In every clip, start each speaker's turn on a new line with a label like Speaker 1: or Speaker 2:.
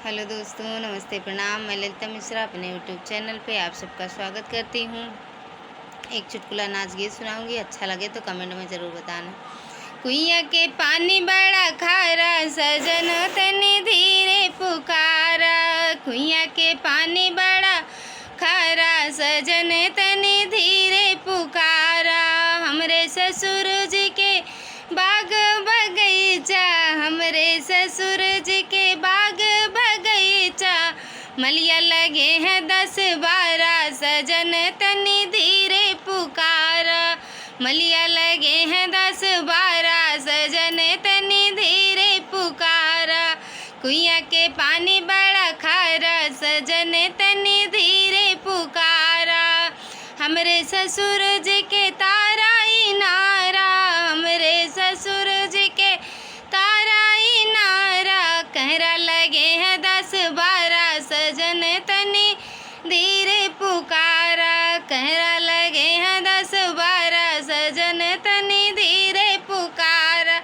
Speaker 1: Hello दोस्तों, नमस्ते, प्रणाम। मैं ललिता मिश्रा अपने यूट्यूब चैनल पे आप सबका स्वागत करती हूँ। एक चुटकुला नाच गीत सुनाऊंगी, अच्छा लगे तो कमेंट में ज़रूर बताना। कुइया के पानी बड़ा खारा, सजन तनी धीरे पुकारा। कुइया के पानी बड़ा खारा, सजन तनी धीरे पुकारा। हमरे ससुर जी के बाग बगीचा, हमरे ससुर जी के बाग बगीचा, मलिया लगे हैं 10-12, सजन तनी धीरे पुकारा। मलिया लगे हैं 10-12, सजन तनी धीरे पुकारा। कुइया के पानी बड़ा खारा, सजन तनी धीरे पुकारा। हमरे ससुर जी के तारा इनारा, हमरे ससुर जी के तारा इनारा, कहरा लगे हैं 10-12, सजन तनी धीरे पुकारा। कहरा लगे हैं 10-12, सजन तनी धीरे पुकारा।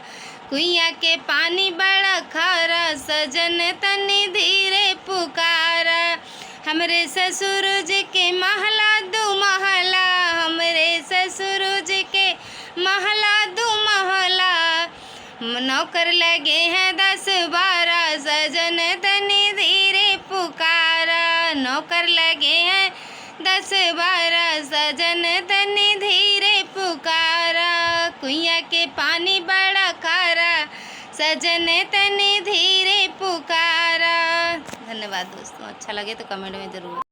Speaker 1: कुइया के पानी बड़ा खारा, सजन तनी धीरे पुकारा। हमरे ससुर जी के महला 2 महला, हमरे ससुर जी के महला 2 महला, नौकर लगे हैं 10-12, सजन तनी धीरे पुकारा। नौकर लगे हैं 10-12, सजन तनी धीरे पुकारा। कुइया के पानी बड़ा खारा, सजन तनी धीरे पुकारा। धन्यवाद दोस्तों, अच्छा लगे तो कमेंट में ज़रूर